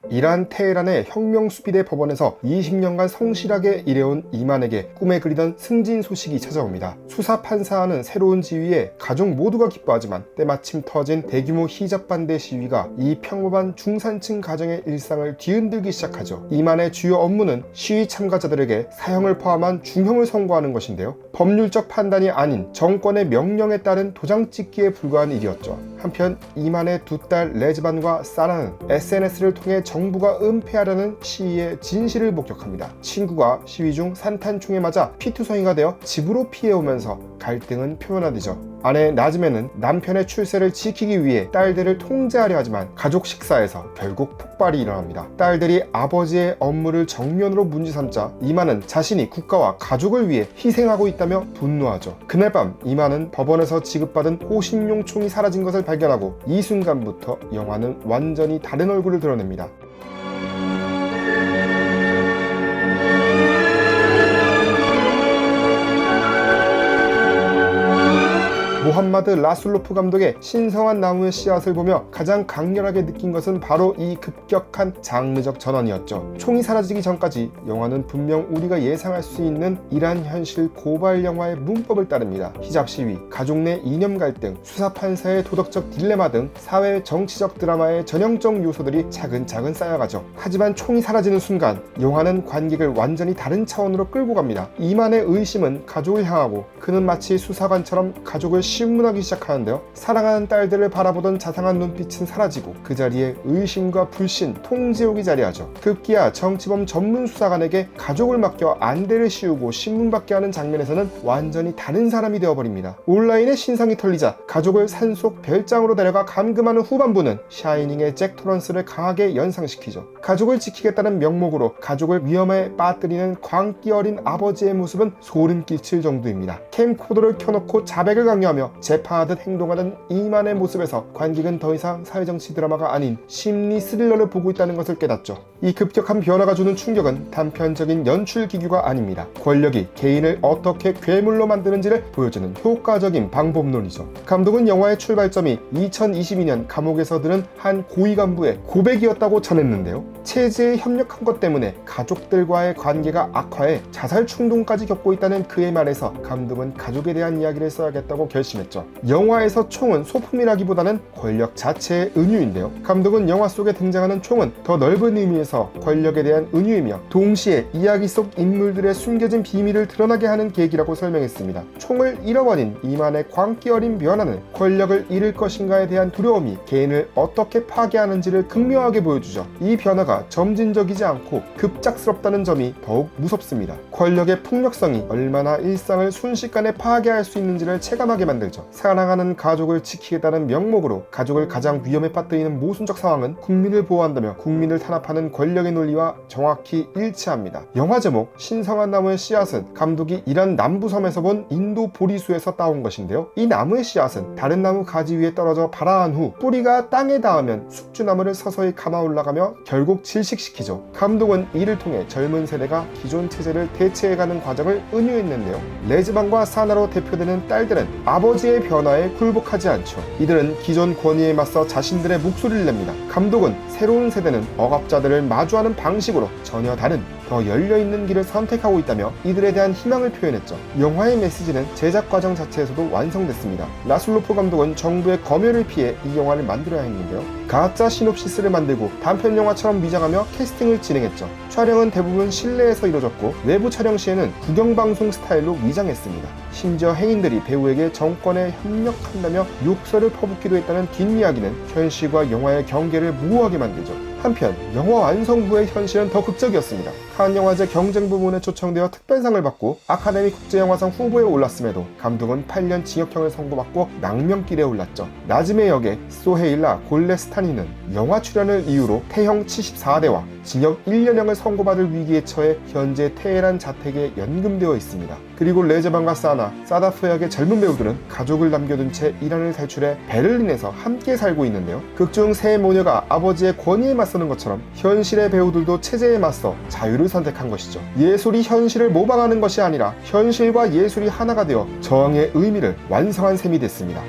이란 테헤란의 혁명수비대 법원에서 20년간 성실하게 일해온 이만에게 꿈에 그리던 승진 소식이 찾아옵니다. 수사판사하는 새로운 지위에 가족 모두가 기뻐하지만 때마침 터진 대규모 히잡 반대 시위가 이 평범한 중산층 가정의 일상을 뒤흔들기 시작하죠. 이만의 주요 업무는 시위 참가자들에게 사형을 포함한 중형을 선고하는 것인데요. 법률적 판단이 아닌 정권의 명령에 따른 도장 찍기에 불과한 일이었죠. 한편 이만의 두 딸 레즈반과 사라는 SNS를 통해 정부가 은폐하려는 시위의 진실을 목격합니다. 친구가 시위 중 산탄총에 맞아 피투성이가 되어 집으로 피해오면서 갈등은 표면화되죠. 아내 나즈메는 남편의 출세를 지키기 위해 딸들을 통제하려 하지만 가족 식사에서 결국 폭발이 일어납니다. 딸들이 아버지의 업무를 정면으로 문제 삼자 이만은 자신이 국가와 가족을 위해 희생하고 있다며 분노하죠. 그날 밤 이만은 법원에서 지급받은 호신용 총이 사라진 것을 발견하고 이 순간부터 영화는 완전히 다른 얼굴을 드러냅니다. 모함마드 라술로프 감독의 신성한 나무의 씨앗을 보며 가장 강렬하게 느낀 것은 바로 이 급격한 장르적 전환이었죠. 총이 사라지기 전까지 영화는 분명 우리가 예상할 수 있는 이란 현실 고발 영화의 문법을 따릅니다. 히잡 시위, 가족 내 이념 갈등, 수사판사의 도덕적 딜레마 등 사회 정치적 드라마의 전형적 요소들이 차근차근 쌓여가죠. 하지만 총이 사라지는 순간 영화는 관객을 완전히 다른 차원으로 끌고 갑니다. 이만의 의심은 가족을 향하고 그는 마치 수사관처럼 가족을 신문하기 시작하는데요. 사랑하는 딸들을 바라보던 자상한 눈빛은 사라지고 그 자리에 의심과 불신, 통제욕이 자리하죠. 급기야 정치범 전문 수사관에게 가족을 맡겨 안대를 씌우고 신문받게 하는 장면에서는 완전히 다른 사람이 되어버립니다. 온라인의 신상이 털리자 가족을 산속 별장으로 데려가 감금하는 후반부는 샤이닝의 잭 토런스를 강하게 연상시키죠. 가족을 지키겠다는 명목으로 가족을 위험에 빠뜨리는 광기 어린 아버지의 모습은 소름 끼칠 정도입니다. 캠코더를 켜놓고 자백을 강요하며 재파하듯 행동하는 이만의 모습에서 관객은 더 이상 사회정치 드라마가 아닌 심리 스릴러를 보고 있다는 것을 깨닫죠. 이 급격한 변화가 주는 충격은 단편적인 연출 기교가 아닙니다. 권력이 개인을 어떻게 괴물로 만드는지를 보여주는 효과적인 방법론이죠. 감독은 영화의 출발점이 2022년 감옥에서 들은 한 고위 간부의 고백이었다고 전했는데요. 체제에 협력한 것 때문에 가족들과의 관계가 악화해 자살 충동까지 겪고 있다는 그의 말에서 감독은 가족에 대한 이야기를 써야겠다고 결심했죠. 영화에서 총은 소품이라기보다는 권력 자체의 은유인데요. 감독은 영화 속에 등장하는 총은 더 넓은 의미에서 권력에 대한 은유이며 동시에 이야기 속 인물들의 숨겨진 비밀을 드러나게 하는 계기라고 설명했습니다. 총을 잃어버린 이만의 광기 어린 변화는 권력을 잃을 것인가에 대한 두려움이 개인을 어떻게 파괴하는지를 극명하게 보여주죠. 이 변화가 점진적이지 않고 급작스럽다는 점이 더욱 무섭습니다. 권력의 폭력성이 얼마나 일상을 순식간에 파괴할 수 있는지를 체감하게 만들죠. 사랑하는 가족을 지키겠다는 명목으로 가족을 가장 위험에 빠뜨리는 모순적 상황은 국민을 보호한다며 국민을 탄압하는 권력의 논리와 정확히 일치합니다. 영화 제목 신성한 나무의 씨앗은 감독이 이란 남부섬에서 본 인도 보리수에서 따온 것인데요. 이 나무의 씨앗은 다른 나무 가지 위에 떨어져 발아한 후 뿌리가 땅에 닿으면 숙주나무를 서서히 감아 올라가며 결국 질식시키죠. 감독은 이를 통해 젊은 세대가 기존 체제를 대체해가는 과정을 은유했는데요. 레즈반과 사나로 대표되는 딸들은 아버지의 변화에 굴복하지 않죠. 이들은 기존 권위에 맞서 자신들의 목소리를 냅니다. 감독은 새로운 세대는 억압자들을 마주하는 방식으로 전혀 다른 더 열려있는 길을 선택하고 있다며 이들에 대한 희망을 표현했죠. 영화의 메시지는 제작 과정 자체에서도 완성됐습니다. 라술로프 감독은 정부의 검열을 피해 이 영화를 만들어야 했는데요. 가짜 시놉시스를 만들고 단편 영화처럼 위장하며 캐스팅을 진행했죠. 촬영은 대부분 실내에서 이루어졌고 외부 촬영 시에는 국영방송 스타일로 위장했습니다. 심지어 행인들이 배우에게 정권에 협력한다며 욕설을 퍼붓기도 했다는 뒷이야기는 현실과 영화의 경계를 모호하게 만들죠. 한편 영화 완성 후의 현실은 더 극적이었습니다. 칸 영화제 경쟁 부문에 초청되어 특별상을 받고 아카데미 국제영화상 후보에 올랐음에도 감독은 8년 징역형을 선고받고 망명길에 올랐죠. 나즈메 역의 소헤일라 골레스타니는 영화 출연을 이유로 태형 74대와 징역 1년형을 선고받을 위기에 처해 현재 테헤란 자택에 연금되어 있습니다. 그리고 레즈반과 사나, 사다프 역의 젊은 배우들은 가족을 남겨둔 채 이란을 탈출해 베를린에서 함께 살고 있는데요. 극중 세 모녀가 아버지의 권위에 맞서는 것처럼 현실의 배우들도 체제에 맞서 자유를 선택한 것이죠. 예술이 현실을 모방하는 것이 아니라 현실과 예술이 하나가 되어 저항의 의미를 완성한 셈이 됐습니다.